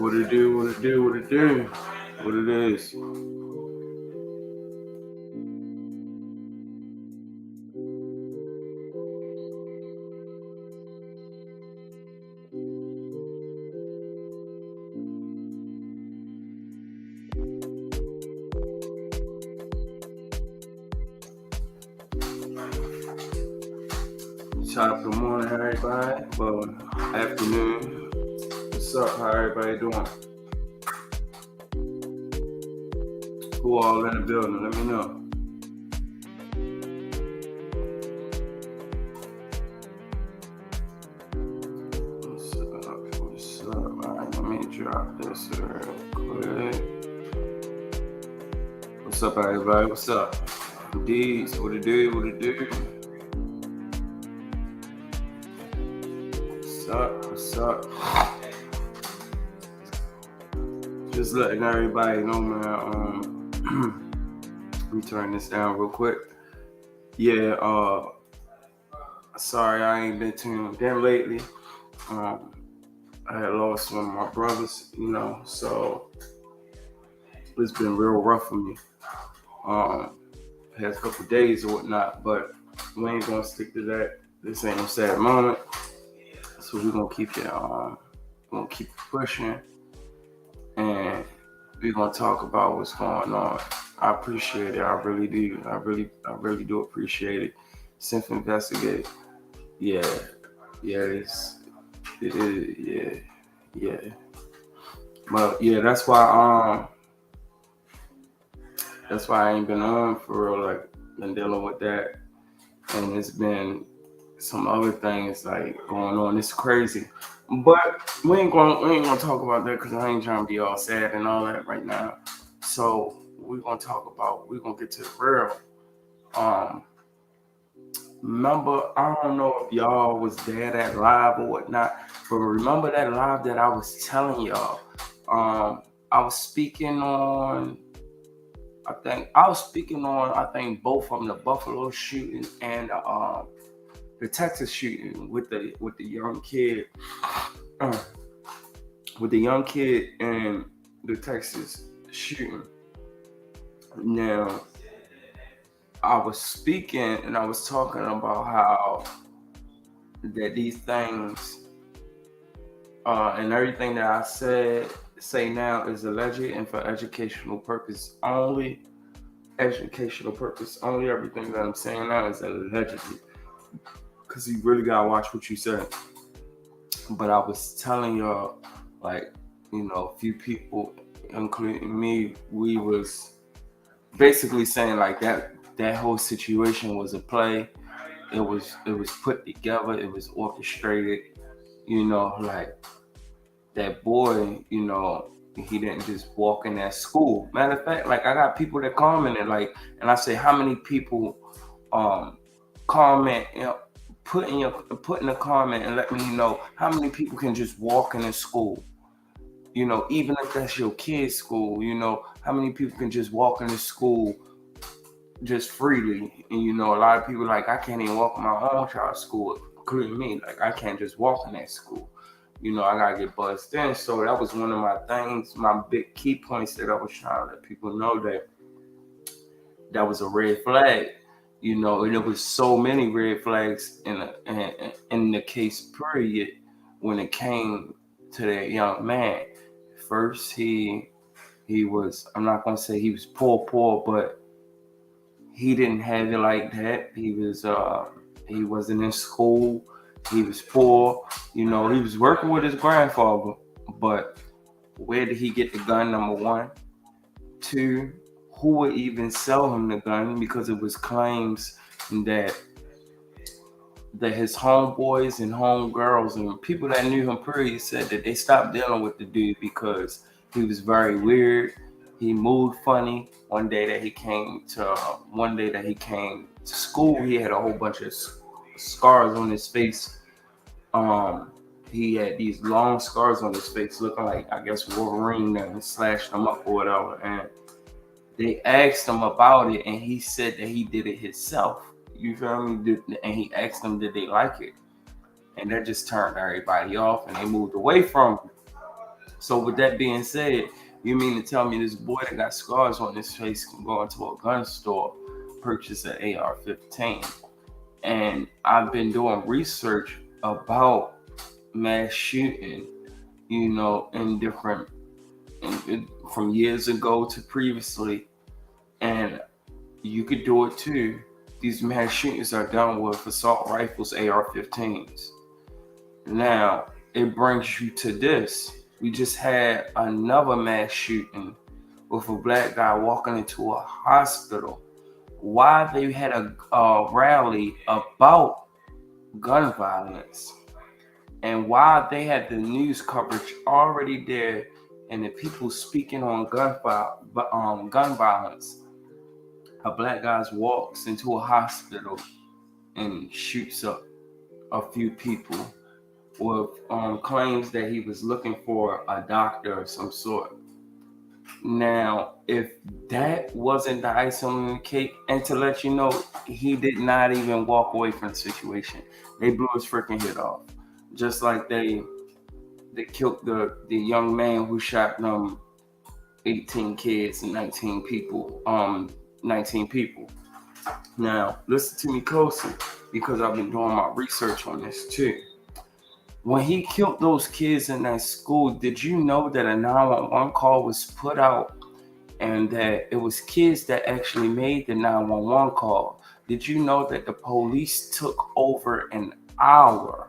What it do, what it do, what it do, what it is. Top of the morning, everybody. Well, afternoon. What's up? How everybody doing? Who all in the building? Let me know. What's up? All right, let me drop this real quick. What's up, everybody? What's up? D's, what it do? What it do? What's up? Just letting everybody know, man. Let me turn this down real quick. Yeah, sorry I ain't been tuned in lately. I had lost one of my brothers, so it's been real rough for me. Past couple days or whatnot, but we ain't gonna stick to that. This ain't no sad moment. So we're gonna keep it pushing, and we're gonna talk about what's going on. I appreciate it. I really do. I really do appreciate it. Self investigate. Yeah. It is. Yeah. But yeah, that's why I ain't been on for real. Like, been dealing with that, and it's been some other things like going on. It's crazy, but we ain't gonna talk about that because I ain't trying to be all sad and all that right now. So we're gonna get to the real. Remember, I don't know if y'all was there that live or whatnot, but remember that live that I was telling y'all. I was speaking on. I think both of them, the Buffalo shooting and the Texas shooting with the young kid, and the Texas shooting. Now, I was speaking and I was talking about how that these things and everything that I say now is alleged and for educational purpose only. Everything that I'm saying now is allegedly, because you really gotta watch what you say. But I was telling y'all, like, a few people, including me, we was basically saying like that whole situation was a play. It was put together. It was orchestrated. Like that boy, he didn't just walk in that school. Matter of fact, like, I got people that commented, like, and I say, how many people comment, put in a comment and let me know how many people can just walk in a school. Even if that's your kid's school, how many people can just walk in the school just freely. And a lot of people like, I can't even walk in my own child's school, including me. Like, I can't just walk in that school. I gotta get buzzed in. So that was one of my things, my big key points that I was trying to let people know that was a red flag. And there was so many red flags in the case period when it came to that young man. First, he was, I'm not gonna say he was poor, but he didn't have it like that. He wasn't in school. He was poor. He was working with his grandfather. But where did he get the gun, number one? Two, who would even sell him the gun? Because it was claims that his homeboys and homegirls and people that knew him pretty said that they stopped dealing with the dude because he was very weird. He moved funny. One day that he came to school, he had a whole bunch of scars on his face. He had these long scars on his face, looking like, I guess, Wolverine, and slashed them up or whatever. And they asked him about it, and he said that he did it himself. You feel me? And he asked them, did they like it? And that just turned everybody off, and they moved away from him. So with that being said, you mean to tell me this boy that got scars on his face can go into a gun store, purchase an AR-15? And I've been doing research about mass shooting, in different, from years ago to previously, and you could do it too. These mass shootings are done with assault rifles, AR-15s. Now, it brings you to this. We just had another mass shooting with a black guy walking into a hospital. Why they had a rally about gun violence, and why they had the news coverage already there, and the people speaking on gun violence. A black guy walks into a hospital and shoots up a few people with claims that he was looking for a doctor of some sort. Now, if that wasn't the icing on the cake, and to let you know, he did not even walk away from the situation. They blew his freaking head off. Just like they killed the young man who shot 18 kids and 19 people. 19 people. Now, listen to me closely, because I've been doing my research on this too. When he killed those kids in that school, did you know that a 911 call was put out, and that it was kids that actually made the 911 call? Did you know that the police took over an hour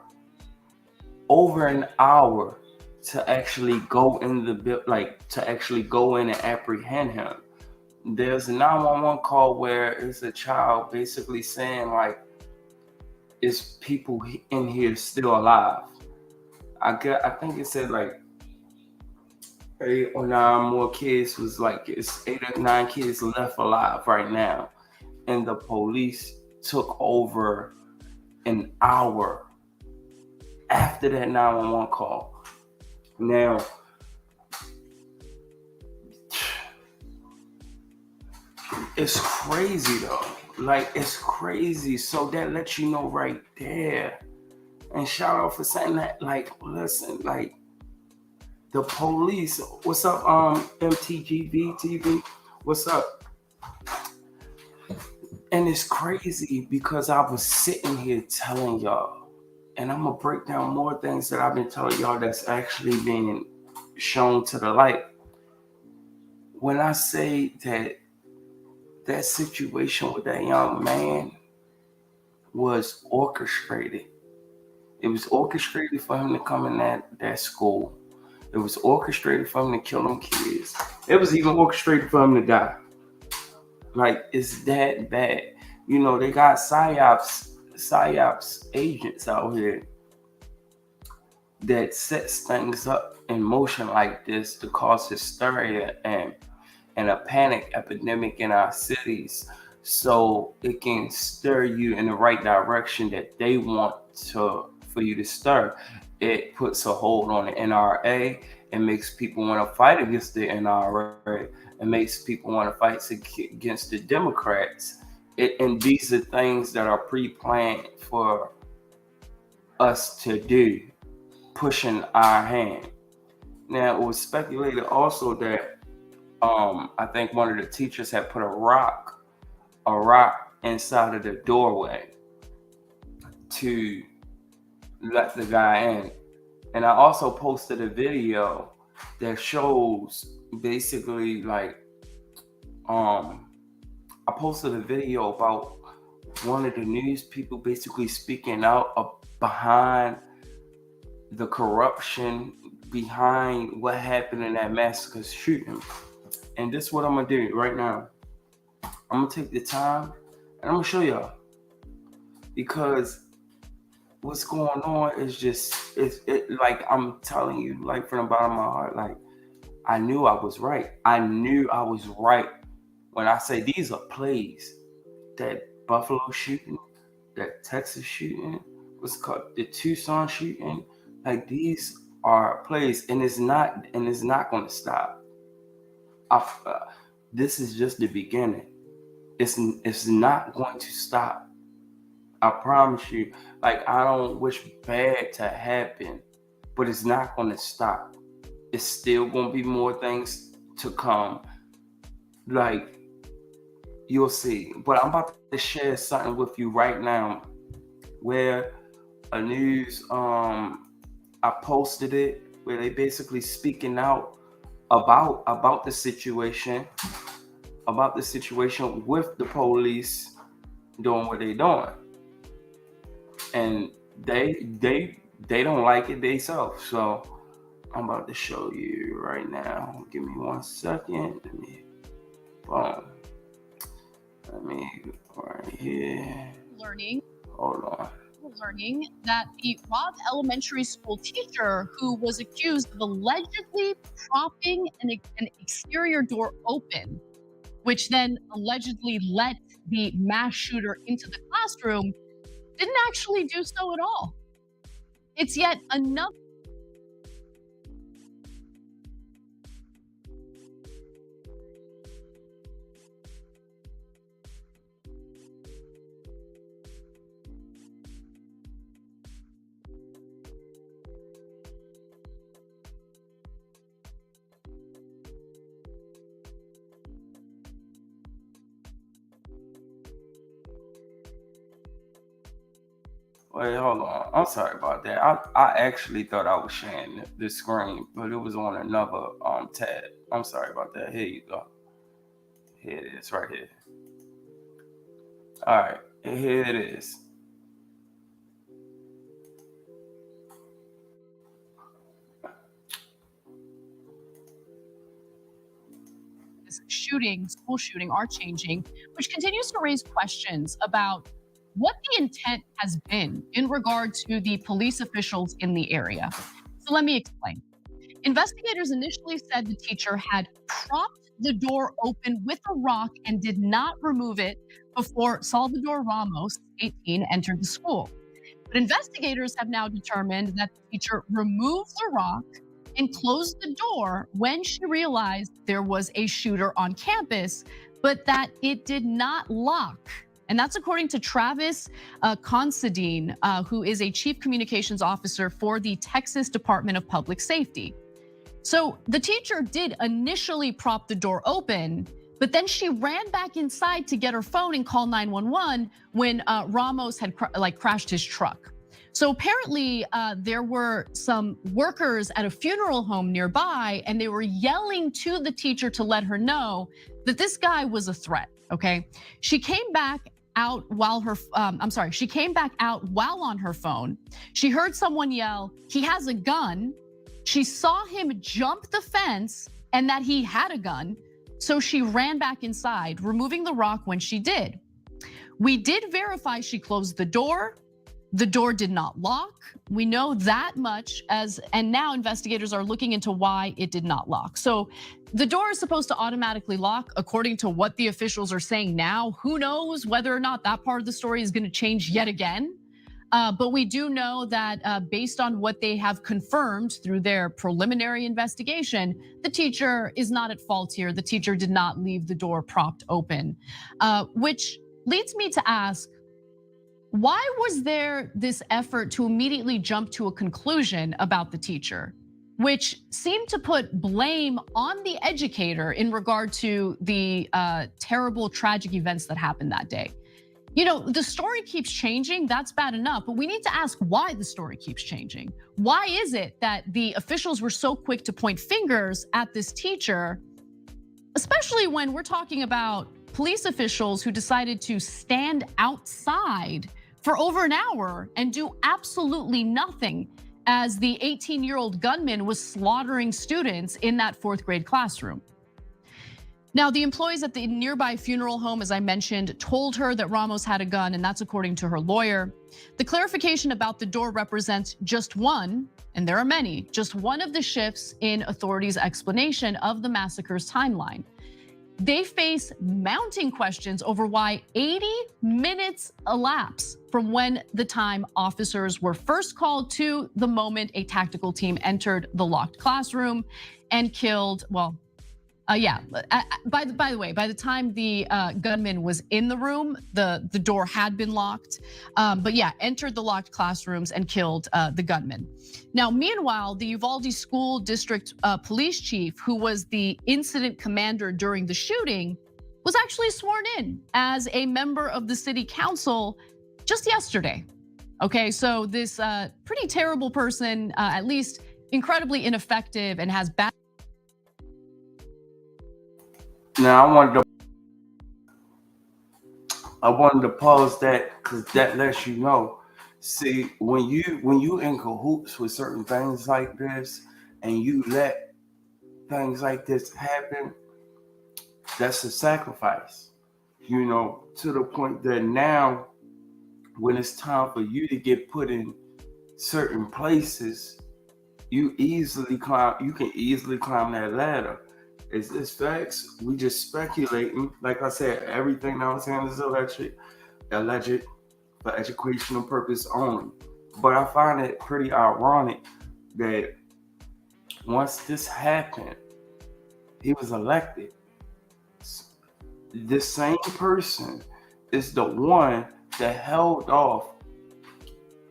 to actually go in to actually go in and apprehend him? There's a 911 call where it's a child basically saying, like, is people in here still alive? I think it said like 8 or 9 more kids, was like, it's 8 or 9 kids left alive right now. And the police took over an hour after that 911 call. Now, it's crazy though. Like, it's crazy. So that lets you know right there. And shout out for saying that. Like, listen, like, the police. What's up, MTGV TV? What's up? And it's crazy because I was sitting here telling y'all, and I'm gonna break down more things that I've been telling y'all that's actually being shown to the light. When I say that situation with that young man was orchestrated. It was orchestrated for him to come in that school. It was orchestrated for him to kill them kids. It was even orchestrated for him to die. Like, it's that bad. They got psyops agents out here that sets things up in motion like this to cause hysteria and a panic epidemic in our cities, so it can stir you in the right direction that they want for you to stir. It puts a hold on the NRA. It makes people want to fight against the NRA. It makes people want to fight against the Democrats. And these are things that are pre-planned for us to do, pushing our hand. Now, it was speculated also that I think one of the teachers had put a rock inside of the doorway to let the guy in. And I also posted a video that shows basically like, I posted a video about one of the news people basically speaking out behind the corruption behind what happened in that massacre shooting. And this is what I'm gonna do right now. I'm gonna take the time and I'm gonna show y'all, because what's going on is just like, I'm telling you, like, from the bottom of my heart, like, I knew I was right. I knew I was right when I say these are plays. That Buffalo shooting, that Texas shooting, what's called the Tucson shooting, like, these are plays, and it's not going to stop. This is just the beginning. It's not going to stop. I promise you. Like, I don't wish bad to happen, but it's not going to stop. It's still gonna be more things to come. Like, you'll see. But I'm about to share something with you right now where a news I posted it where they basically speaking out about the situation with the police doing what they doing, and they don't like it themselves. So I'm about to show you right now. Give me 1 second. Boom. Let me right here. Learning. Hold on. Learning that the Robb Elementary School teacher who was accused of allegedly propping an exterior door open, which then allegedly let the mass shooter into the classroom, didn't actually do so at all. It's yet another. Wait, hold on. I'm sorry about that. I actually thought I was sharing the screen, but it was on another tab. I'm sorry about that. Here you go. Here it is, right here. All right, here it is. School shooting are changing, which continues to raise questions about what the intent has been in regard to the police officials in the area. So let me explain. Investigators initially said the teacher had propped the door open with a rock and did not remove it before Salvador Ramos, 18, entered the school. But investigators have now determined that the teacher removed the rock and closed the door when she realized there was a shooter on campus, but that it did not lock. And that's according to Travis Considine, who is a chief communications officer for the Texas Department of Public Safety. So the teacher did initially prop the door open, but then she ran back inside to get her phone and call 911 when Ramos had crashed his truck. So apparently there were some workers at a funeral home nearby, and they were yelling to the teacher to let her know that this guy was a threat, okay? She came back out while she came back out while on her phone. She heard someone yell, "He has a gun." She saw him jump the fence and that he had a gun. So she ran back inside, removing the rock when she did. We did verify she closed the door. The door did not lock. We know that much, and now investigators are looking into why it did not lock. So the door is supposed to automatically lock according to what the officials are saying now. Who knows whether or not that part of the story is gonna change yet again. But we do know that based on what they have confirmed through their preliminary investigation, the teacher is not at fault here. The teacher did not leave the door propped open, which leads me to ask, why was there this effort to immediately jump to a conclusion about the teacher, which seemed to put blame on the educator in regard to the terrible, tragic events that happened that day? You know, the story keeps changing, that's bad enough, but we need to ask why the story keeps changing. Why is it that the officials were so quick to point fingers at this teacher, especially when we're talking about police officials who decided to stand outside for over an hour and do absolutely nothing as the 18-year-old gunman was slaughtering students in that 4th grade classroom? Now, the employees at the nearby funeral home, as I mentioned, told her that Ramos had a gun, and that's according to her lawyer. The clarification about the door represents just one, and there are many, just one of the shifts in authorities' explanation of the massacre's timeline. They face mounting questions over why 80 minutes elapsed from when the time officers were first called to the moment a tactical team entered the locked classroom and killed, well, Yeah. By the way, by the time the gunman was in the room, the door had been locked. But yeah, entered the locked classrooms and killed the gunman. Now, meanwhile, the Uvalde School District Police Chief, who was the incident commander during the shooting, was actually sworn in as a member of the city council just yesterday. Okay, so this pretty terrible person, at least incredibly ineffective, and has bad. Now I wanted to pause that because that lets you know. See, when you in cahoots with certain things like this, and you let things like this happen, that's a sacrifice. To the point that now, when it's time for you to get put in certain places, you can easily climb that ladder. Is this facts? We just speculating. Like I said, everything I was saying is alleged for educational purpose only. But I find it pretty ironic that once this happened, he was elected. This same person is the one that held off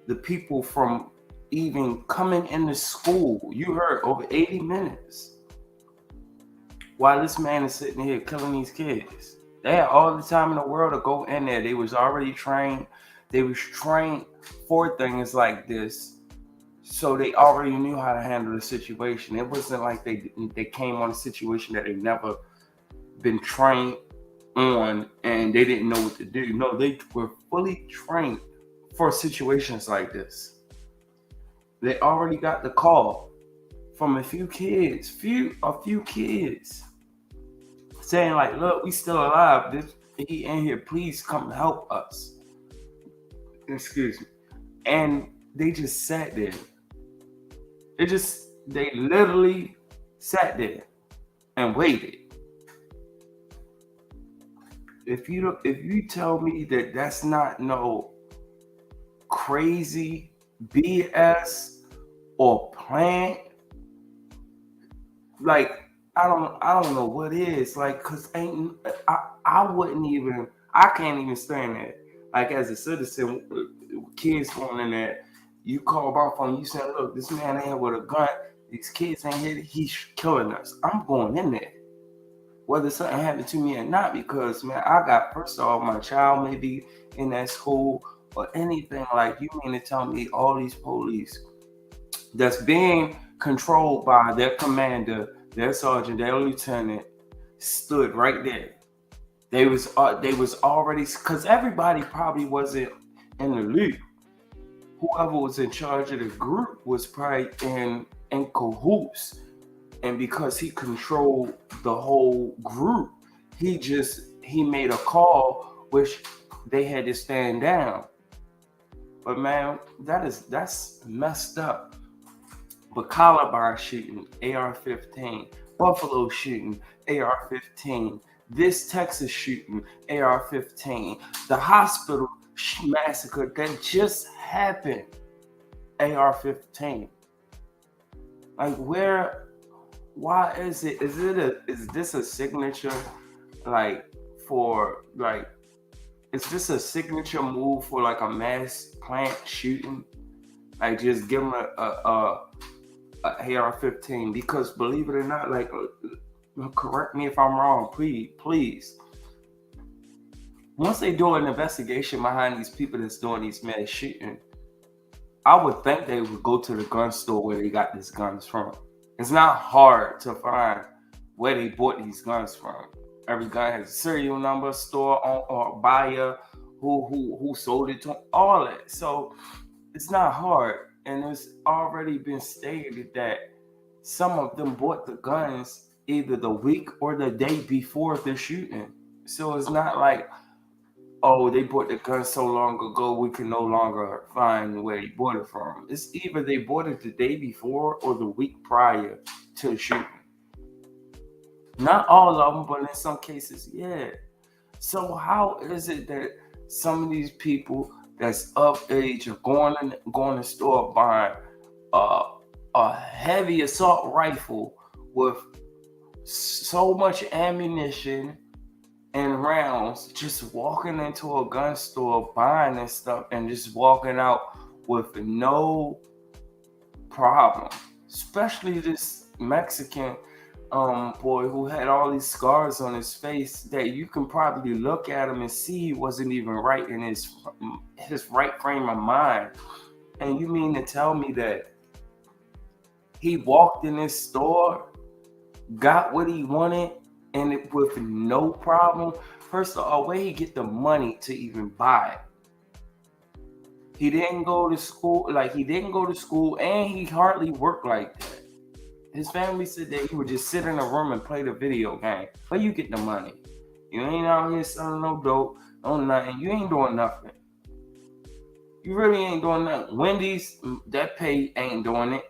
the people from even coming into school. You heard over 80 minutes while this man is sitting here killing these kids. They had all the time in the world to go in there. They was already trained. They was trained for things like this. So they already knew how to handle the situation. It wasn't like they came on a situation that they never been trained on and they didn't know what to do. No, they were fully trained for situations like this. They already got the call from a few kids saying like, look, we still alive. He in here, please come help us. Excuse me. And they just sat there. They literally sat there and waited. If you tell me that that's not no crazy BS or plan, like I don't know what is, like, cause I can't even stand that. Like as a citizen, kids going in there, you call my phone, you say, look, this man in here with a gun, these kids ain't here, he's killing us. I'm going in there, whether something happened to me or not, because man, I got, first of all, my child may be in that school or anything. Like, you mean to tell me all these police that's being controlled by their commander, their sergeant, their lieutenant, stood right there? They was already, because everybody probably wasn't in the loop. Whoever was in charge of the group was probably in cahoots, and because he controlled the whole group, he made a call which they had to stand down. But man, that's messed up. But Calabar shooting, AR-15, Buffalo shooting, AR-15, this Texas shooting, AR-15, the hospital massacre that just happened, AR-15. Like, why is it? Is this a signature, like, for, like, is this a signature move for like a mass plant shooting? Like, just give them a AR-15? Because believe it or not, like, correct me if I'm wrong, please. Once they do an investigation behind these people that's doing these mass shooting, I would think they would go to the gun store where they got these guns from. It's not hard to find where they bought these guns from. Every gun has a serial number, store or buyer, who sold it to them, all that. So it's not hard, and it's already been stated that some of them bought the guns either the week or the day before the shooting. So it's not like, oh, they bought the gun so long ago, we can no longer find where they bought it from. It's either they bought it the day before or the week prior to the shooting. Not all of them, but in some cases, yeah. So how is it that some of these people that's of age are going to store buying a heavy assault rifle with so much ammunition and rounds, just walking into a gun store, buying this stuff, and just walking out with no problem. Especially this Mexican boy who had all these scars on his face that you can probably look at him and see he wasn't even right in his right frame of mind. And you mean to tell me that he walked in this store, got what he wanted, and it with no problem? First of all, where he get the money to even buy it? He didn't go to school, and he hardly worked like that. His family said that he would just sit in a room and play the video game. Where you get the money? You ain't out here selling no dope, no nothing. You ain't doing nothing. You really ain't doing nothing. Wendy's, that pay ain't doing it.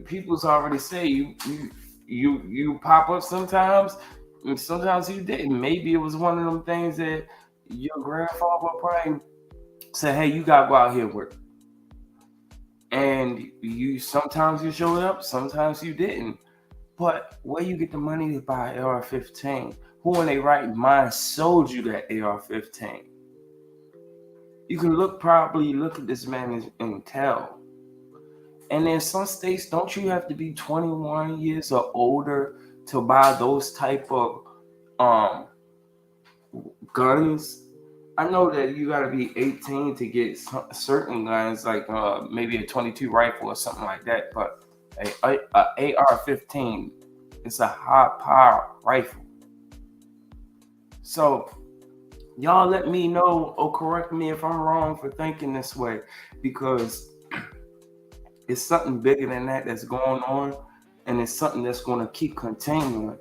People's already say you pop up sometimes, and sometimes you didn't. Maybe it was one of them things that your grandfather probably said, hey, you gotta go out here and work. And you sometimes you showed up, sometimes you didn't. But where you get the money to buy AR-15? Who in their right mind sold you that AR-15? You can probably look at this man and tell. And in some states, don't you have to be 21 years or older to buy those type of guns? I know that you got to be 18 to get certain guns, like maybe a 22 rifle or something like that. But a AR-15 is a high power rifle. So y'all let me know or correct me if I'm wrong for thinking this way, because it's something bigger than that that's going on, and it's something that's going to keep continuing.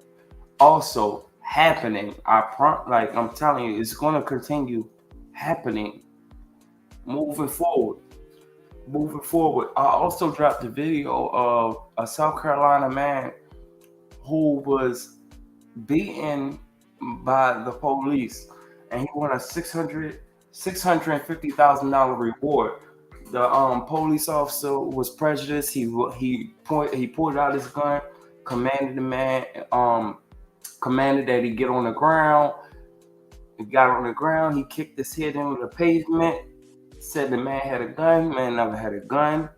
Also happening. I'm telling you, it's going to continue happening moving forward. I also dropped a video of a South Carolina man who was beaten by the police, and he won a $650,000 reward. The police officer was prejudiced. He pulled out his gun, commanded the man, commanded that he get on the ground. He got on the ground. He kicked his head into the pavement. Said the man had a gun. Man never had a gun.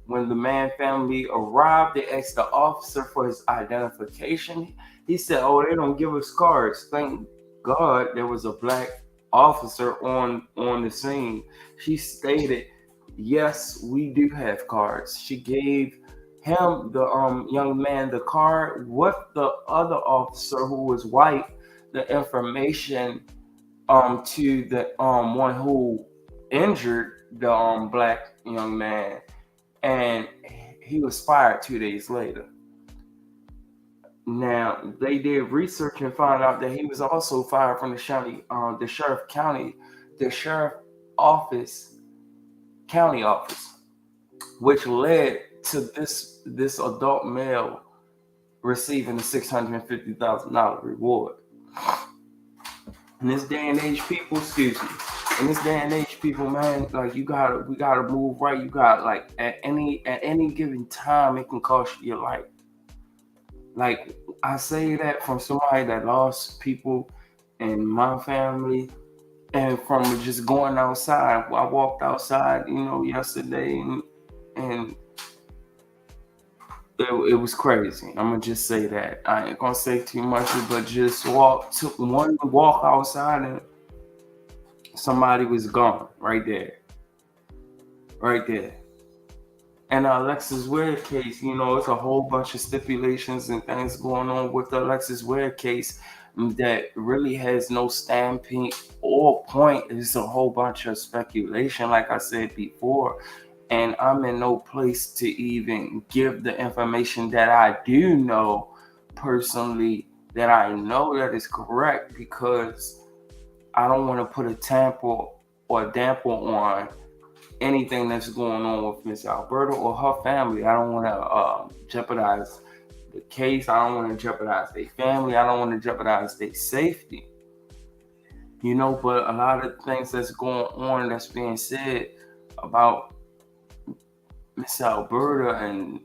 When the man family arrived, they asked the officer for his identification. He said, "Oh, they don't give us cards." Thank God there was a black officer on the scene. She stated, "Yes, we do have cards." She gave him, the young man, the card with the other officer who was white, the information to the one who injured the black young man, and he was fired 2 days later. Now they did research and found out that he was also fired from the sheriff county office, which led to this adult male receiving a $650,000 reward. In this day and age, people, man, like we gotta move right. You got, like, at any given time, it can cost you your life. Like, I say that from somebody that lost people in my family, and from just going outside. I walked outside, yesterday, and it was crazy. I'm gonna just say that. I ain't gonna say too much, but just took one walk outside, and somebody was gone right there. And the Alexis Ware case, it's a whole bunch of stipulations and things going on with the Alexis Ware case that really has no stamping or point. It's a whole bunch of speculation, like I said before. And I'm in no place to even give the information that I do know personally, that I know that is correct, because I don't want to put a tamper or damper on anything that's going on with Miss Alberta or her family. I don't want to jeopardize the case. I don't want to jeopardize their family. I don't want to jeopardize their safety. But a lot of things that's going on, that's being said about Miss Alberta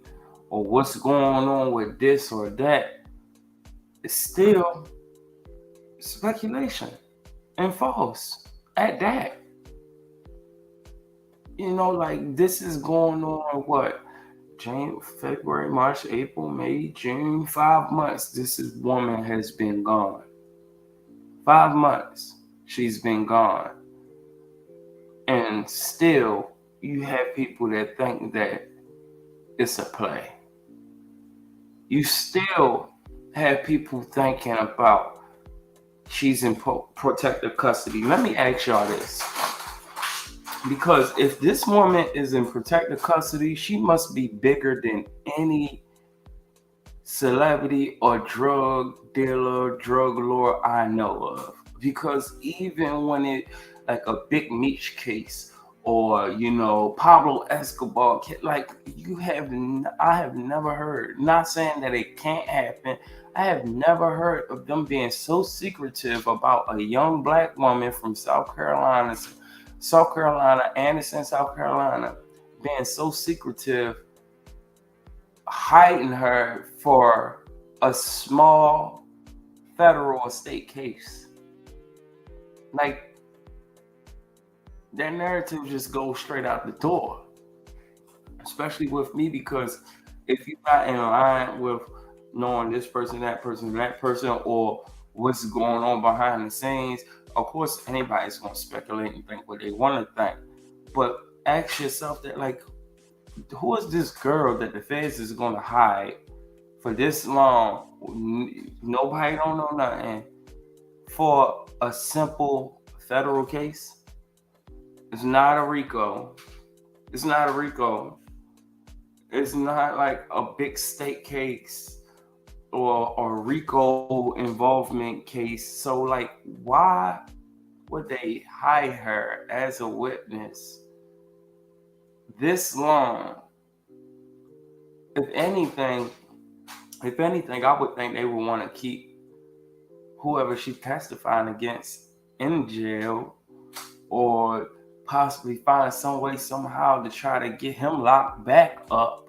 or what's going on with this or that, it's still speculation and false at that. Like this is going on what? January, February, March, April, May, June, 5 months. This woman has been gone. 5 months she's been gone. And still you have people that think that it's a play. You still have people thinking about she's in protective custody. Let me ask y'all this. Because if this woman is in protective custody, she must be bigger than any celebrity or drug dealer, drug lord I know of. Because even when it, like a Big Meech case, or Pablo Escobar, like I have never heard. Not saying that it can't happen. I have never heard of them being so secretive about a young black woman from South Carolina, Anderson, South Carolina, being so secretive, hiding her for a small federal or state case. Like, that narrative just goes straight out the door, especially with me, because if you're not in line with knowing this person, that person, or what's going on behind the scenes, of course, anybody's going to speculate and think what they want to think. But ask yourself that, like, who is this girl that the feds is going to hide for this long? Nobody don't know nothing for a simple federal case. It's not a RICO. It's not like a big state case or RICO involvement case. So, like, why would they hide her as a witness this long? If anything, I would think they would want to keep whoever she's testifying against in jail, or possibly find some way somehow to try to get him locked back up,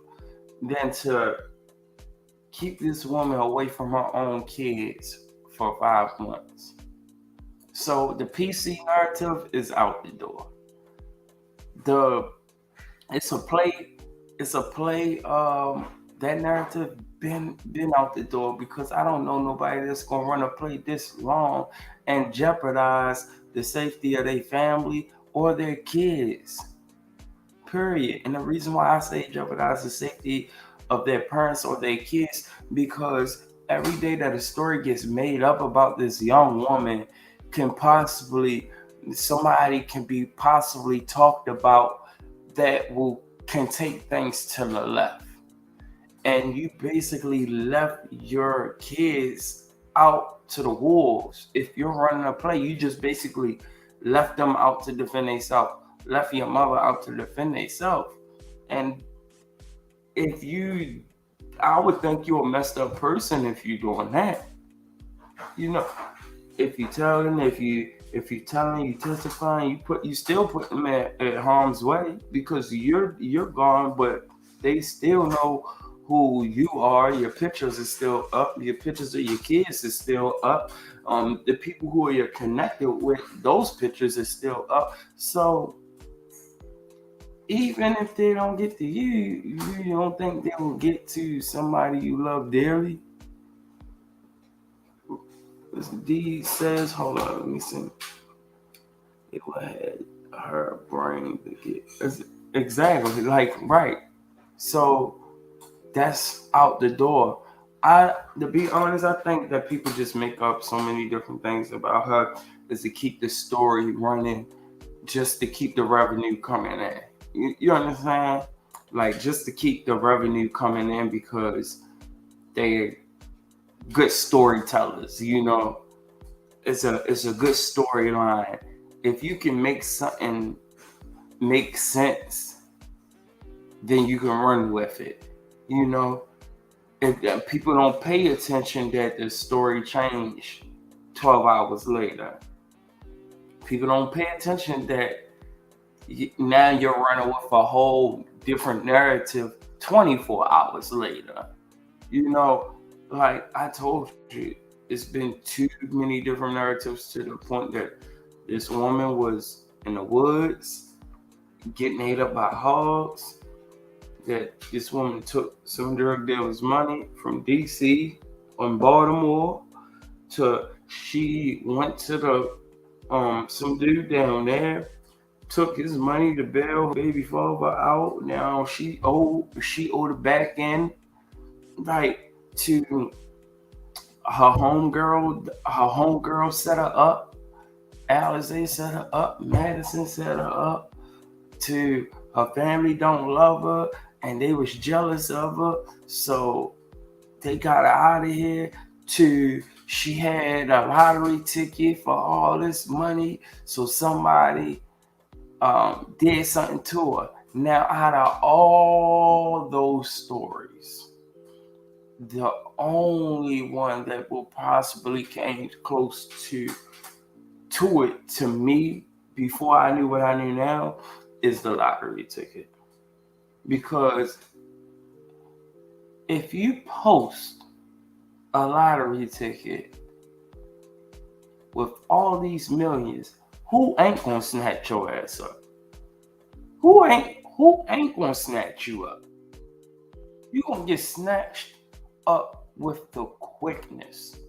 than to keep this woman away from her own kids for 5 months. So the PC narrative is out the door. It's a play. That narrative been out the door, because I don't know nobody that's gonna run a play this long and jeopardize the safety of their family or their kids, period. And the reason why I say jeopardize the safety of their parents or their kids, because every day that a story gets made up about this young woman, somebody can be possibly talked about that can take things to the left. And you basically left your kids out to the wolves. If you're running a play, you just basically left them out to defend themselves, left your mother out to defend themselves. And I would think you're a messed up person if you're doing that. If you testifying, you still put them at harm's way, because you're gone, but they still know who you are. Your pictures are still up. Your pictures of your kids is still up. The people who you're connected with, those pictures are still up. So even if they don't get to you, you don't think they will get to somebody you love dearly? D says, hold on, let me see. It will have her brain to get exactly, like, right. So that's out the door. To be honest, I think that people just make up so many different things about her, is to keep the story running, just to keep the revenue coming in. You understand? Like, just to keep the revenue coming in, because they're good storytellers. It's a good storyline. If you can make something make sense, then you can run with it. If people don't pay attention that the story changed 12 hours later, people don't pay attention that now you're running with a whole different narrative 24 hours later. like I told you, it's been too many different narratives to the point that this woman was in the woods getting ate up by hogs. That this woman took some drug dealers' money from DC on Baltimore to she went to the some dude down there, took his money to bail her baby father out. Now she owed it back in, like, to her homegirl. Her homegirl set her up. Alizé set her up. Madison set her up. To her family don't love her and they was jealous of her, so they got her out of here. To she had a lottery ticket for all this money, so somebody did something to her. Now, out of all those stories, the only one that will possibly came close to it to me before I knew what I knew now is the lottery ticket. Because if you post a lottery ticket with all these millions, who ain't gonna snatch your ass up? Who ain't gonna snatch you up? You gonna get snatched up with the quickness.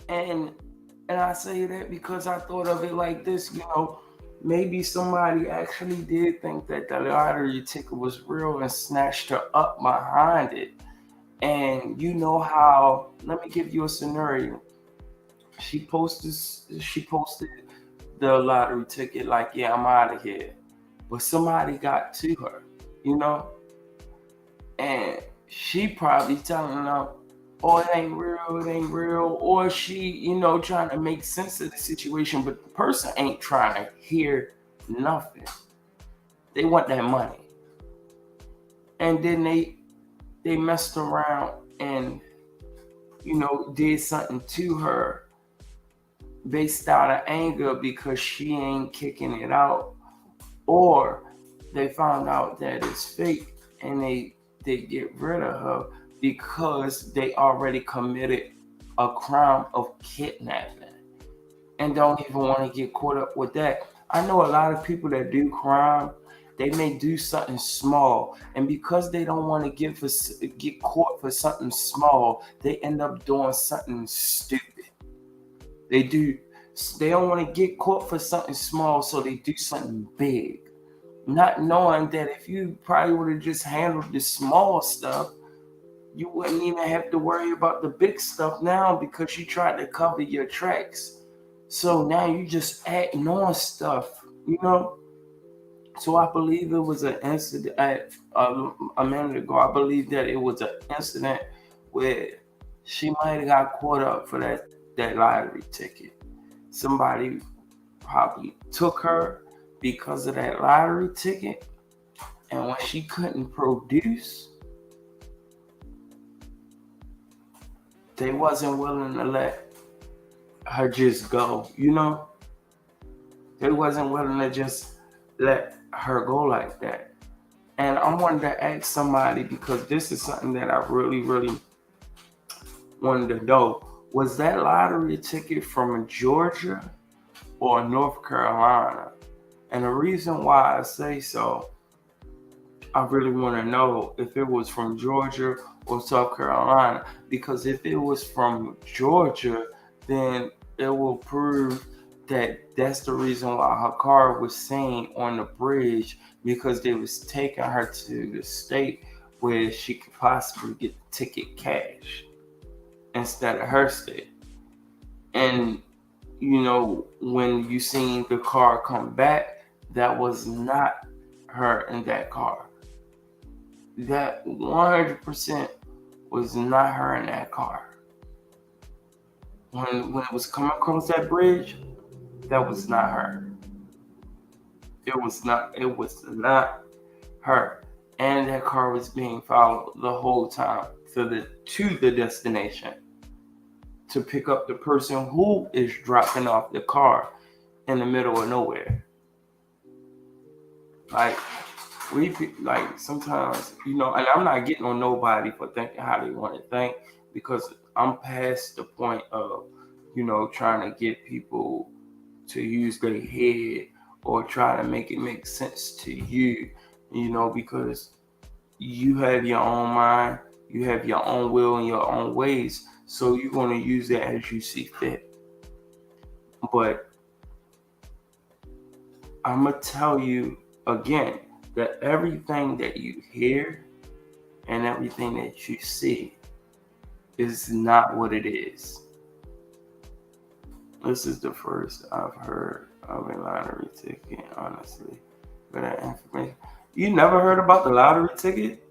And I say that because I thought of it like this, maybe somebody actually did think that the lottery ticket was real and snatched her up behind it. And you know how, let me give you a scenario. She posted the lottery ticket like, yeah, I'm out of here. But somebody got to her, and she probably telling them, oh, it ain't real, or she, trying to make sense of the situation, but the person ain't trying to hear nothing. They want that money. And then they messed around and, did something to her based out of anger because she ain't kicking it out. Or they found out that it's fake and they get rid of her because they already committed a crime of kidnapping and don't even want to get caught up with that. I know a lot of people that do crime, they may do something small, and because they don't want to get caught for something small, they end up doing something stupid. They don't want to get caught for something small, so they do something big, not knowing that if you probably would have just handled the small stuff, you wouldn't even have to worry about the big stuff now because you tried to cover your tracks. So now you just adding on stuff, So I believe it was an incident a minute ago. I believe that it was an incident where she might have got caught up for that lottery ticket. Somebody probably took her because of that lottery ticket, and when she couldn't produce, they wasn't willing to let her just go, They wasn't willing to just let her go like that. And I wanted to ask somebody, because this is something that I really, really wanted to know. Was that lottery ticket from Georgia or North Carolina? And the reason why I say so, I really want to know if it was from Georgia or South Carolina, because if it was from Georgia, then it will prove that that's the reason why her car was seen on the bridge, because they was taking her to the state where she could possibly get the ticket cash instead of her state. And when you seen the car come back, that was not her in that car. That 100% was not her in that car. When it was coming across that bridge, that was not her. It was not her. And that car was being followed the whole time to the destination, to pick up the person who is dropping off the car in the middle of nowhere. Like, sometimes, and I'm not getting on nobody for thinking how they want to think, because I'm past the point of, trying to get people to use their head or try to make it make sense to you, because you have your own mind, you have your own will and your own ways, so you're going to use it as you see fit. But I'm going to tell you again that everything that you hear and everything that you see is not what it is. This is the first I've heard of a lottery ticket, honestly. For that information. You never heard about the lottery ticket?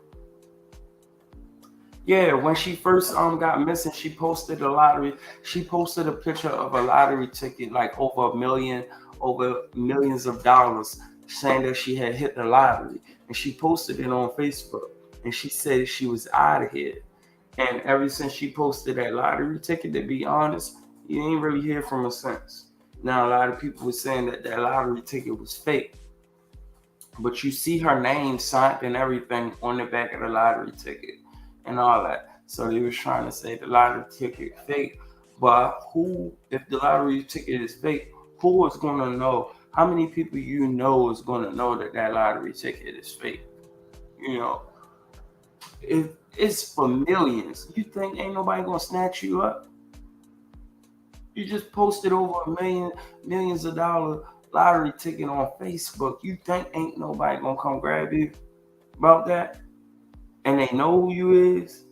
Yeah, when she first got missing, she posted a picture of a lottery ticket, like over millions of dollars, saying that she had hit the lottery. And she posted it on Facebook. And she said she was out of here. And ever since she posted that lottery ticket, to be honest, you ain't really hear from her since. Now, a lot of people were saying that lottery ticket was fake. But you see her name signed and everything on the back of the lottery ticket and all that. So they was trying to say the lottery ticket fake. But if the lottery ticket is fake, who is going to know? How many people is going to know that lottery ticket is fake? It's for millions. You think ain't nobody going to snatch you up? You just posted over millions of dollars lottery ticket on Facebook. You think ain't nobody gonna come grab you about that? And they know who you is,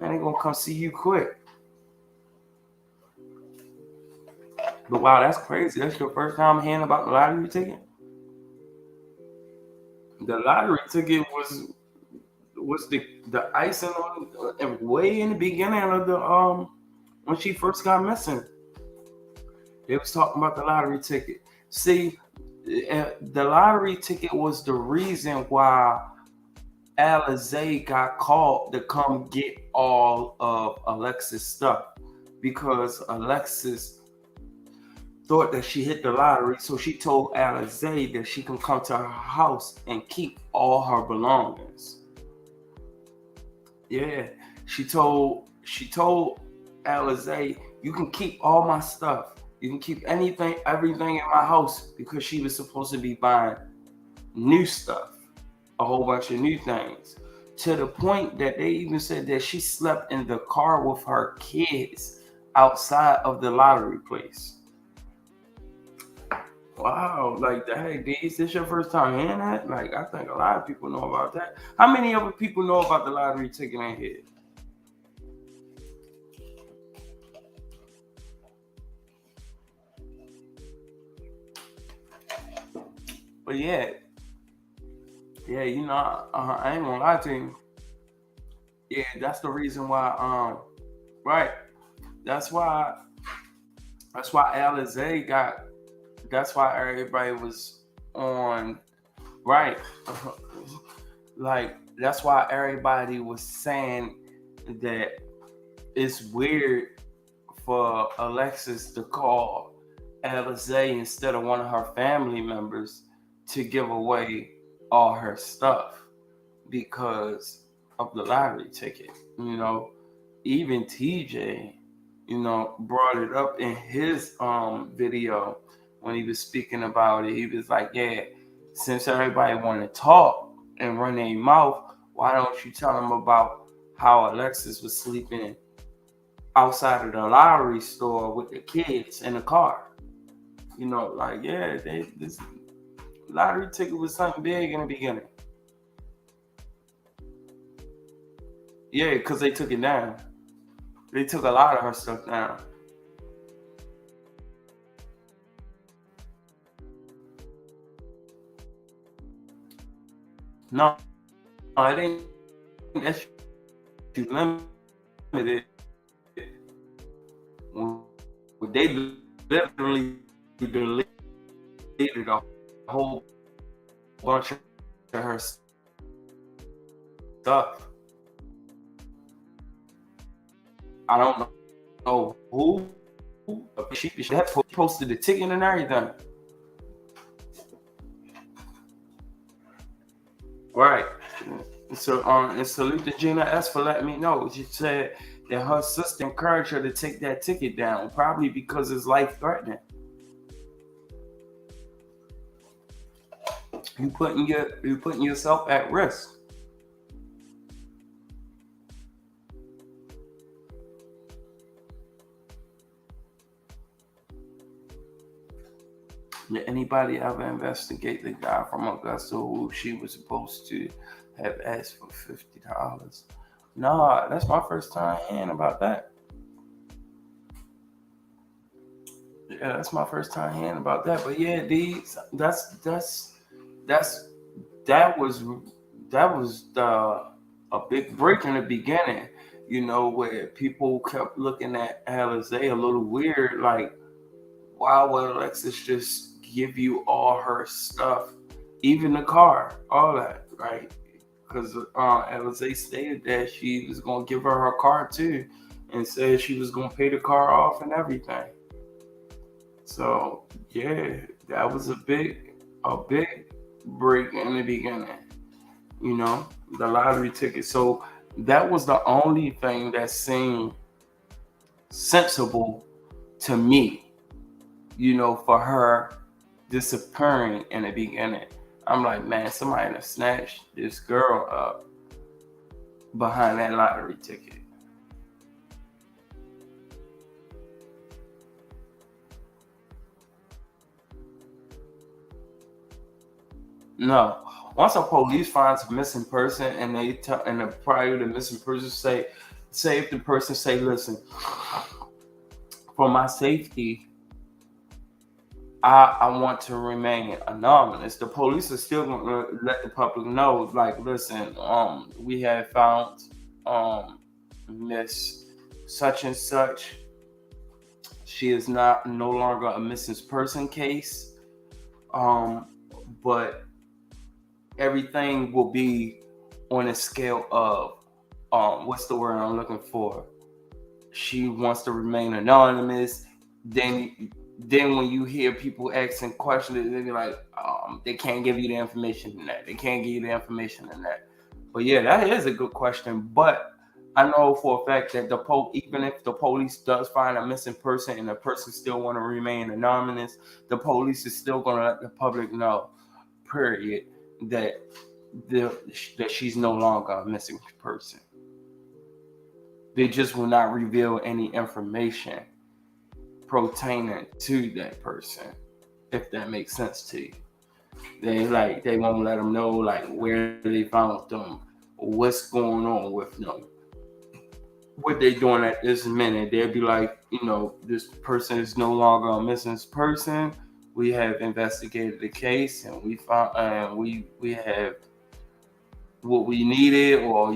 and they gonna come see you quick. But wow, that's crazy. That's your first time hearing about the lottery ticket? The lottery ticket was the icing on way in the beginning of the when she first got missing. They was talking about the lottery ticket. See, the lottery ticket was the reason why Alizé got called to come get all of Alexis' stuff, because Alexis thought that she hit the lottery, so she told Alizé that she can come to her house and keep all her belongings. Yeah, she told Alizé, you can keep all my stuff. You can keep everything in my house, because she was supposed to be buying new stuff, a whole bunch of new things, to the point that they even said that she slept in the car with her kids outside of the lottery place. Wow, like, hey, D, is this your first time hearing that? Like, I think a lot of people know about that. How many other people know about the lottery ticket in here? But yeah, I ain't gonna lie to you. Yeah, that's the reason why. Right. That's why Alizé got. That's why everybody was on. Right. Like, that's why everybody was saying that it's weird for Alexis to call Alizé instead of one of her family members to give away all her stuff because of the lottery ticket. Even TJ, brought it up in his video when he was speaking about it. He was like, yeah, since everybody want to talk and run their mouth, why don't you tell them about how Alexis was sleeping outside of the lottery store with the kids in the car? This lottery ticket was something big in the beginning. Yeah, because they took it down. They took a lot of her stuff down. No, it ain't. That's too limited. They literally deleted a whole bunch of her stuff. I don't know who. She posted the ticket and everything. Right. So and salute to Gina S for letting me know. She said that her sister encouraged her to take that ticket down, probably because it's life threatening. You putting yourself at risk. Did anybody ever investigate the guy from Augusta who she was supposed to have asked for $50? Nah, that's my first time hearing about that. Yeah, that's my first time hearing about that. But yeah, these that's that was a big break in the beginning, where people kept looking at Alizé a little weird, like, why would Alexis just give you all her stuff, even the car, all that, right? Because Alizé stated that she was gonna give her car too, and said she was gonna pay the car off and everything. So yeah, that was a big break in the beginning. The lottery ticket. So that was the only thing that seemed sensible to me, for her disappearing in the beginning. I'm like, man, somebody done snatched this girl up behind that lottery ticket. No. Once a police finds a missing person and prior to missing person say if the person say, listen, for my safety, I want to remain anonymous. The police are still going to let the public know, like, listen, we have found Miss such and such. She is no longer a missing person case, but everything will be on a scale of what's the word I'm looking for? She wants to remain anonymous. Then when you hear people asking questions, they be like, they can't give you the information in that. They can't give you the information in that. But yeah, that is a good question. But I know for a fact that even if the police does find a missing person and the person still want to remain anonymous, the police is still going to let the public know, period, that she's no longer a missing person. They just will not reveal any information pertaining to that person, if that makes sense to you. They won't let them know like where they found them, what's going on with them, what they doing at this minute. They'll be like, this person is no longer a missing person. We have investigated the case and we found we have what we needed, or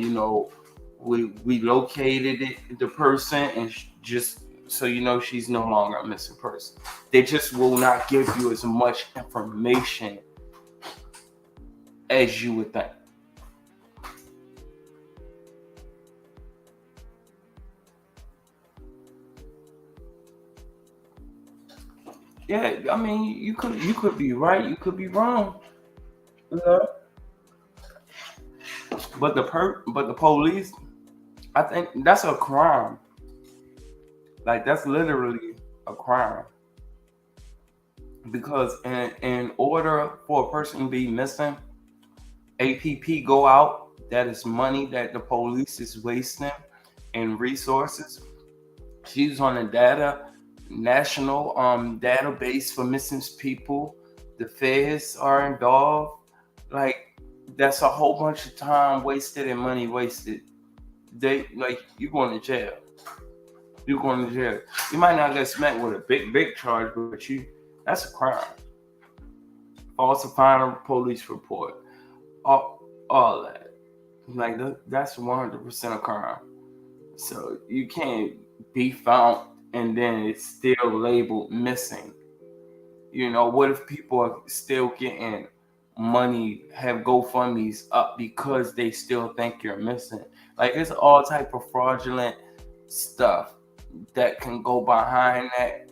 we located the person, and just so she's no longer a missing person. They just will not give you as much information as you would think. Yeah, I mean, you could be right, you could be wrong, but the police, I think that's a crime. Like, that's literally a crime, because in order for a person to be missing, APP go out. That is money that the police is wasting and resources. She's on a national database for missing people. The feds are involved. Like, that's a whole bunch of time wasted and money wasted. You're going to jail. You're going to jail. You might not get smacked with a big charge, but that's a crime. Falsifying a police report. All that. Like, that's 100% a crime. So you can't be found and then it's still labeled missing. What if people are still getting money, have GoFundMe's up because they still think you're missing? Like, it's all type of fraudulent stuff that can go behind that,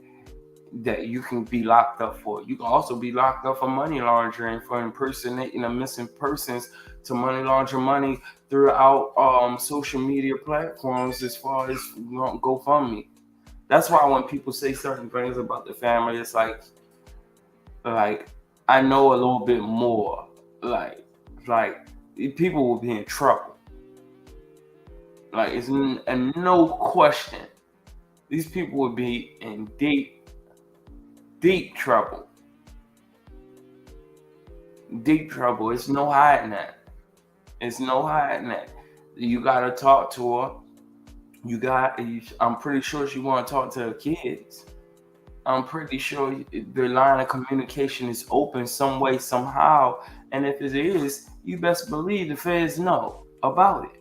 that you can be locked up for. You can also be locked up for money laundering, for impersonating a missing persons to money launder money throughout social media platforms as far as GoFundMe. That's why when people say certain things about the family, it's like I know a little bit more. Like people will be in trouble. Like it's no question. These people would be in deep trouble. Deep trouble. It's no hiding that. It's no hiding that. You gotta talk to her. I'm pretty sure she want to talk to her kids. I'm pretty sure the line of communication is open some way, somehow. And if it is, you best believe the feds know about it.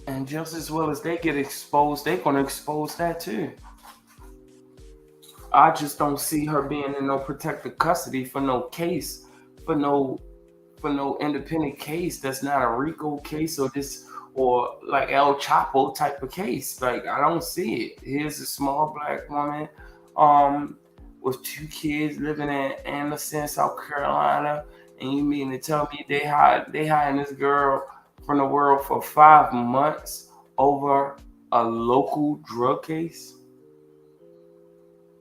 And just as well as they get exposed, they're going to expose that too. I just don't see her being in no protective custody for no case, for no independent case that's not a RICO case or like El Chapo type of case. Like I don't see it. Here's a small black woman with 2 kids living in Anderson, South Carolina, and you mean to tell me they hiding this girl from the world for 5 months over a local drug case?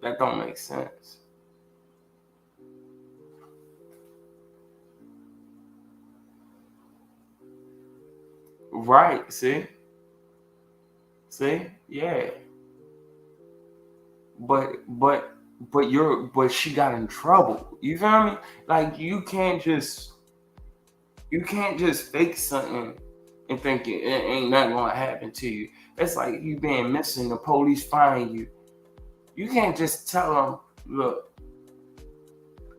That don't make sense. Right, see, yeah, but she got in trouble. You feel me? Like you can't just fake something and think it ain't nothing gonna happen to you. It's like you being missing, the police find you. You can't just tell them, look,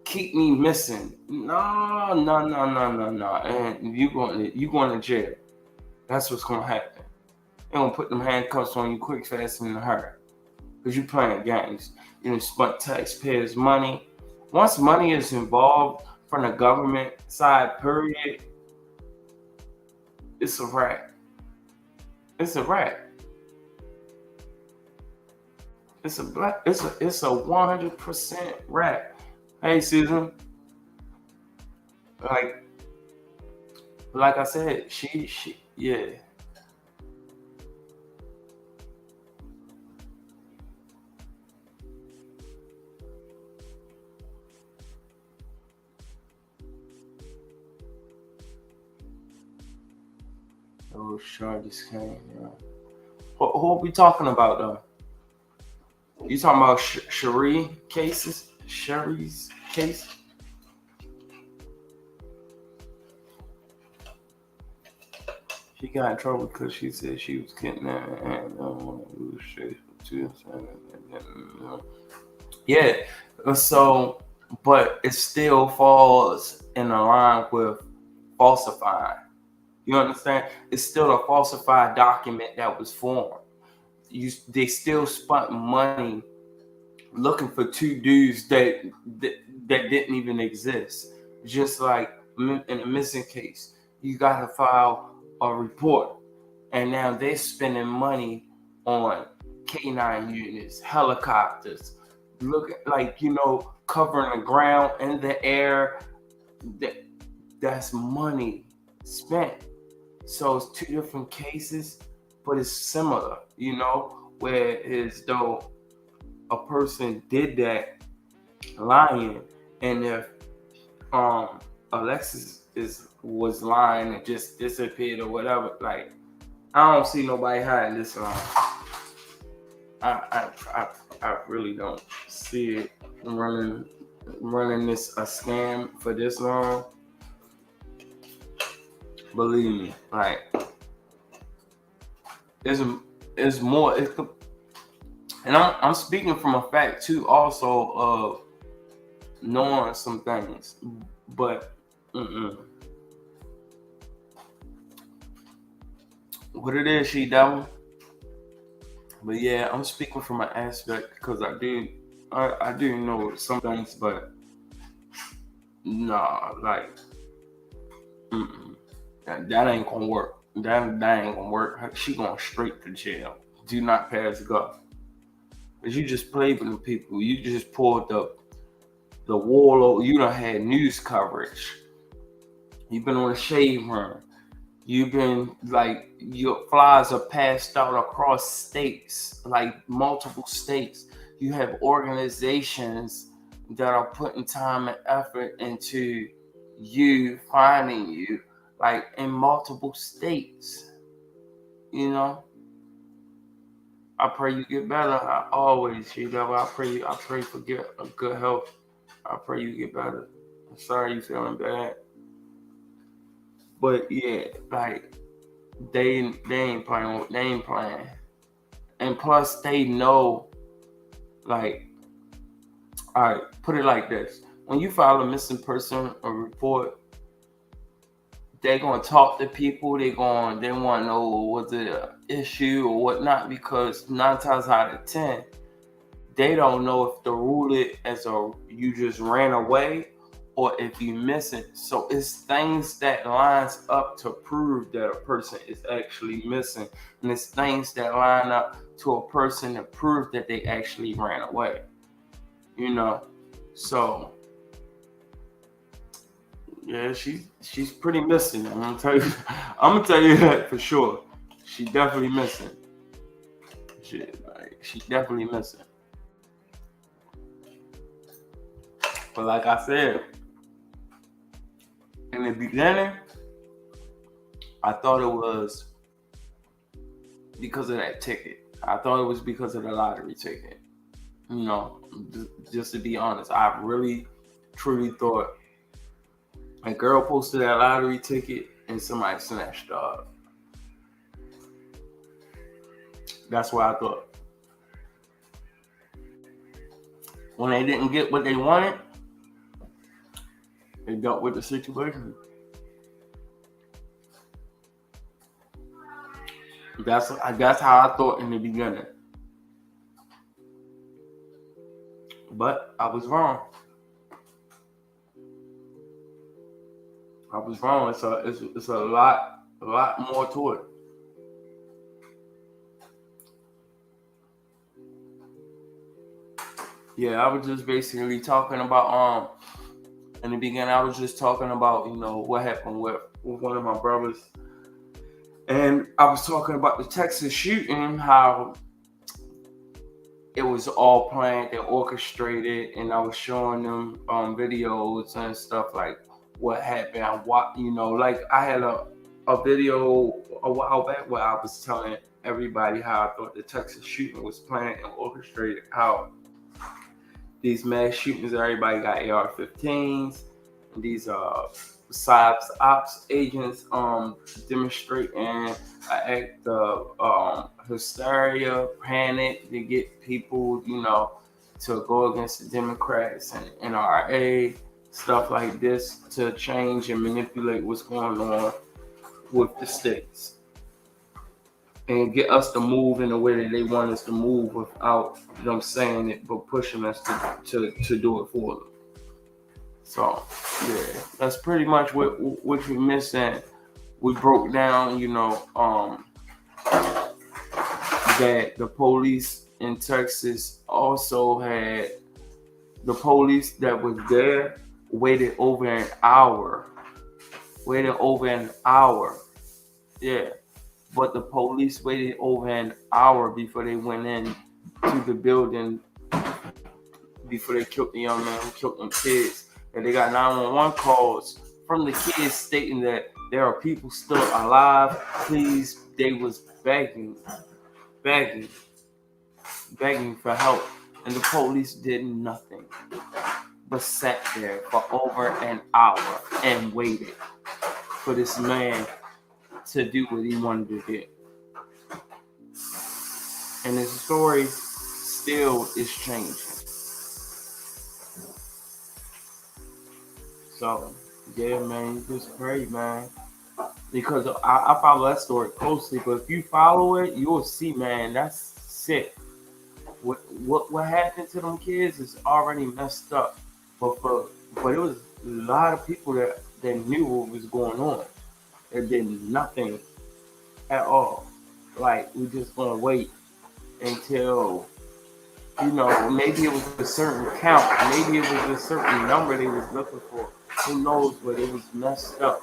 keep me missing. No, and you going to jail. That's what's gonna happen. They're gonna put them handcuffs on you quick, fast, and in a hurry. Because you playing games. You done spent taxpayers' money. Once money is involved from the government side, period, it's a wrap. It's a wrap. It's a 100% wrap. Hey, Susan. Like I said, she yeah. Oh, sure, this came. Yeah. Who are we talking about though? You talking about Sherry's case? She got in trouble because she said she was kidnapped and lose shit too. Yeah. So, but it still falls in line with falsifying. You understand? It's still a falsified document that was formed. They still spent money looking for 2 dudes that didn't even exist. Just like in a missing case, you gotta file a report, and now they're spending money on K9 units, helicopters, covering the ground and the air. That's money spent. So it's 2 different cases, but it's similar, whereas though a person did that lying, and if Alexis was lying and just disappeared or whatever, like I don't see nobody hiding this long. I really don't see it running this a scam for this long. Believe me, like it's more. And I'm speaking from a fact too, also of knowing some things, but what it is, she devil. But yeah, I'm speaking from an aspect because I do know some things, but nah, like that ain't gonna work. That ain't gonna work. She going straight to jail. do not pass go. But you just played with the people. You just pulled the wall over. You done had news coverage. You've been on the shade room. You've been like, your flies are passed out across states, like multiple states. You have organizations that are putting time and effort into you finding you, like in multiple states. You know, I pray you get better. I always, I pray for good health. I pray you get better. I'm sorry you feeling bad, but yeah, like they ain't playing. They ain't playing, and plus they know, like, all right, put it like this: when you file a missing person or report, they gonna talk to people. They want to know what's the issue or whatnot, because 9 times out of 10, they don't know if to rule it as you just ran away or if you missing. So it's things that lines up to prove that a person is actually missing, and it's things that line up to a person to prove that they actually ran away. You know, so yeah, she's pretty missing. I'm gonna tell you that for sure. She definitely missing. She definitely missing. But like I said, in the beginning, I thought it was because of that ticket. I thought it was because of the lottery ticket. You know, just to be honest, I really, truly thought a girl posted that lottery ticket and somebody snatched up. That's what I thought. When they didn't get what they wanted, they dealt with the situation. That's how I thought in the beginning. But I was wrong. It's a lot more to it. Yeah, I was just basically talking about in the beginning. I was just talking about, you know, what happened with one of my brothers, and I was talking about the Texas shooting, how it was all planned and orchestrated, and I was showing them videos and stuff like what happened. Like I had a video a while back where I was telling everybody how I thought the Texas shooting was planned and orchestrated, how these mass shootings, everybody got AR-15s, and these psyops ops agents demonstrating an act of hysteria, panic to get people, you know, to go against the Democrats and NRA, stuff like this, to change and manipulate what's going on with the states and get us to move in the way that they want us to move without them saying it, but pushing us to do it for them. So yeah, that's pretty much what we missed. And we broke down, you know, that the police in Texas also had the police that was there waited over an hour. Yeah. But the police waited over an hour before they went in to the building, before they killed the young man who killed them kids. And they got 911 calls from the kids stating that there are people still alive. Please, they was begging for help. And the police did nothing but sat there for over an hour and waited for this man to do what he wanted to do. And his story still is changing. So, yeah, man, you just pray, man. Because I follow that story closely, but if you follow it, you'll see, man, that's sick. What happened to them kids is already messed up. But it was a lot of people that knew what was going on. They did nothing at all. Like, we just gonna wait until, you know, maybe it was a certain count, maybe it was a certain number they was looking for. Who knows? But it was messed up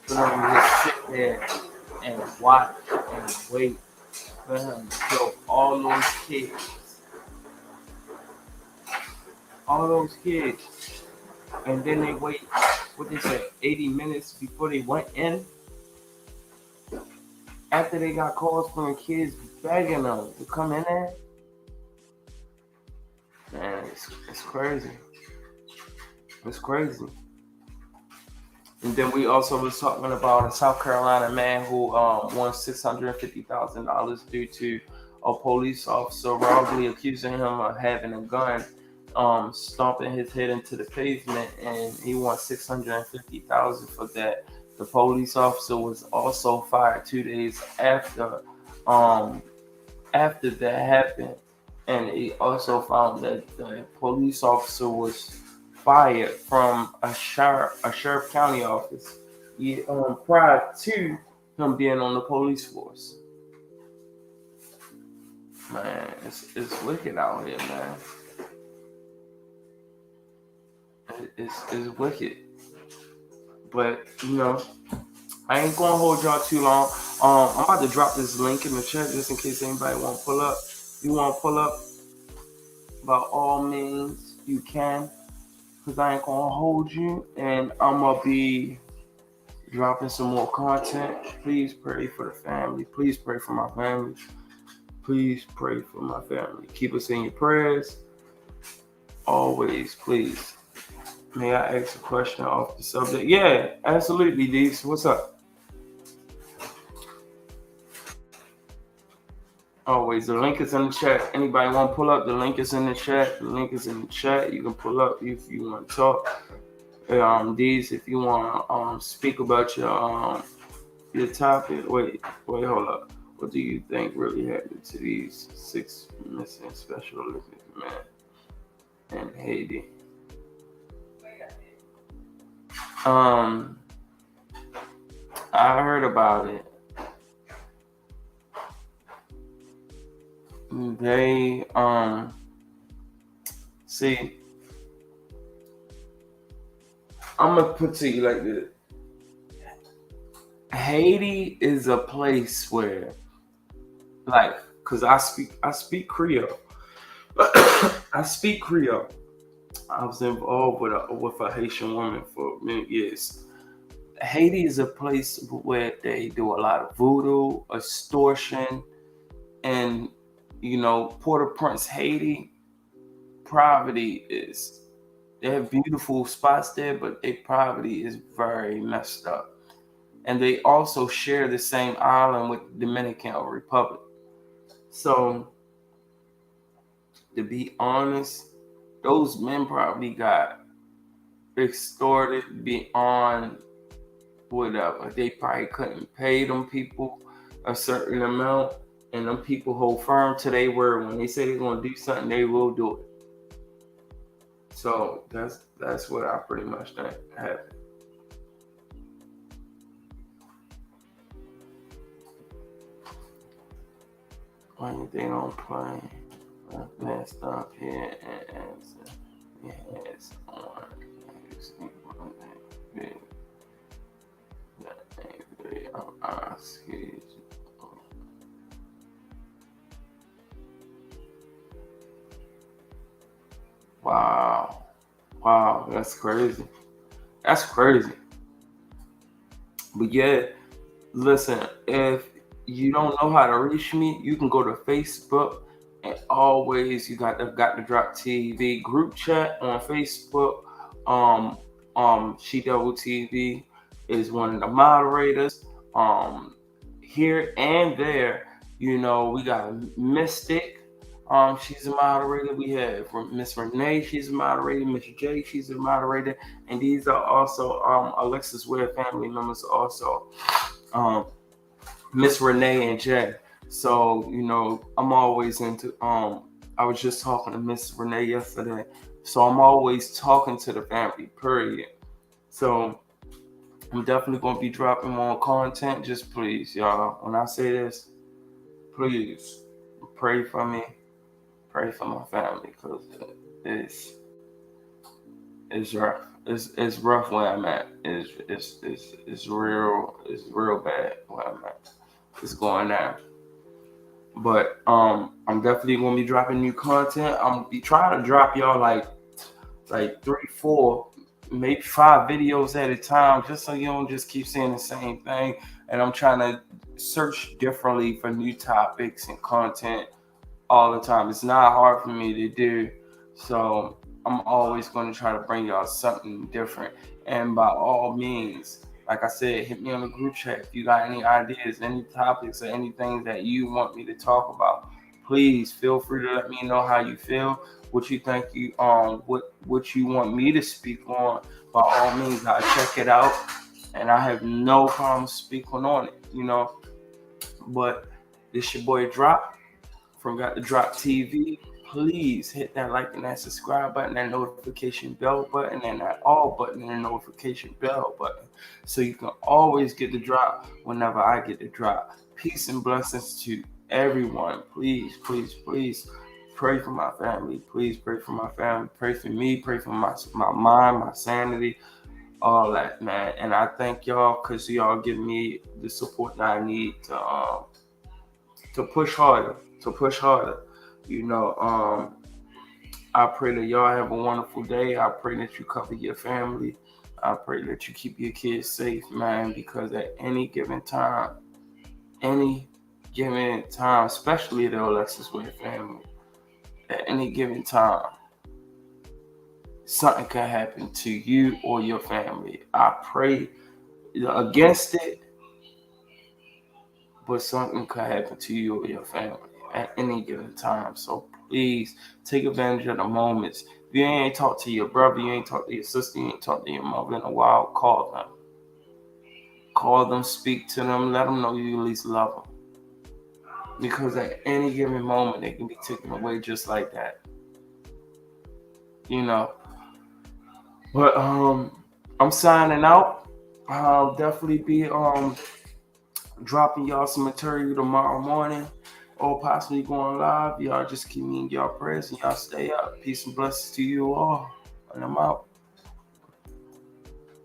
for them to just sit there and watch and wait for him to kill all those kids, and then they wait, what they said, 80 minutes before they went in. After they got calls from the kids begging them to come in there. Man, it's crazy. It's crazy. And then we also was talking about a South Carolina man who won $650,000 due to a police officer wrongly accusing him of having a gun, stomping his head into the pavement, and he won $650,000 for that. The police officer was also fired 2 days after that happened, and he also found that the police officer was fired from a sheriff county office prior to him being on the police force. Man, it's wicked out here, man. It's wicked. But, you know, I ain't gonna hold y'all too long. I'm about to drop this link in the chat just in case anybody want to pull up. If you want to pull up, by all means, you can. Because I ain't gonna hold you, and I'm gonna be dropping some more content. Please pray for the family. Please pray for my family. Please pray for my family. Keep us in your prayers. Always, please. May I ask a question off the subject? Yeah, absolutely, Dees. What's up? Always, the link is in the chat. Anybody want to pull up? The link is in the chat. The link is in the chat. You can pull up if you want to talk. These, if you want to speak about your topic. Wait, hold up. What do you think really happened to these 6 missing Special Olympics men in Haiti? I heard about it. They see, I'm gonna put to you like this. Haiti is a place where, like, cause I speak Creole. I speak Creole. I was involved with a Haitian woman for many years. Haiti is a place where they do a lot of voodoo, extortion, and, you know, Port-au-Prince, Haiti, poverty is, they have beautiful spots there, but their poverty is very messed up. And they also share the same island with the Dominican Republic. So, to be honest, those men probably got extorted beyond whatever. They probably couldn't pay them people a certain amount, and them people hold firm to their word. When they say they're gonna do something, they will do it. So that's what I pretty much think happened. When they don't play, messed up here and answer. Yes, on. Wow, that's crazy. That's crazy. But yeah, listen, if you don't know how to reach me, you can go to Facebook, and always you got the Gotthedroptv group chat on Facebook. She Double TV is one of the moderators. Here and there, you know, we got Mystic. She's a moderator. We have Miss Renee, she's a moderator. Miss J, she's a moderator. And these are also Alexis Ware family members also. Miss Renee and Jay. So, you know, I'm always into I was just talking to Miss Renee yesterday. So I'm always talking to the family, period. So I'm definitely gonna be dropping more content. Just please, y'all. When I say this, please pray for me, pray for my family, because it's rough. It's rough where I'm at. It's real bad where I'm at. It's going down. But I'm definitely gonna be dropping new content. I'm gonna be trying to drop y'all like 3, 4, maybe 5 videos at a time, just so you don't just keep saying the same thing. And I'm trying to search differently for new topics and content all the time. It's not hard for me to do. So I'm always going to try to bring y'all something different. And by all means, like I said, hit me on the group chat if you got any ideas, any topics, or anything that you want me to talk about. Please feel free to let me know how you feel, what you think what you want me to speak on. By all means, I'll check it out, and I have no problem speaking on it, But this your boy Drop from Gotthedroptv. Please hit that like and that subscribe button, that notification bell button, and that all button and the notification bell button, so you can always get the drop whenever I get the drop. Peace and blessings to everyone. Please, please, please pray for my family. Please pray for my family. Pray for me. Pray for my mind, my sanity, all that, man. And I thank y'all because y'all give me the support that I need to push harder. I pray that y'all have a wonderful day. I pray that you cover your family. I pray that you keep your kids safe, man, because at any given time, especially the Alexis with family, at any given time, something can happen to you or your family. I pray against it, but something could happen to you or your family at any given time. So please take advantage of the moments. If you ain't talked to your brother, you ain't talked to your sister, you ain't talked to your mother in a while, call them. Call them, speak to them, let them know you at least love them. Because at any given moment, they can be taken away just like that. But I'm signing out. I'll definitely be dropping y'all some material tomorrow morning, or possibly going live. Y'all just keep me in y'all prayers and y'all stay up. Peace and blessings to you all. And I'm out.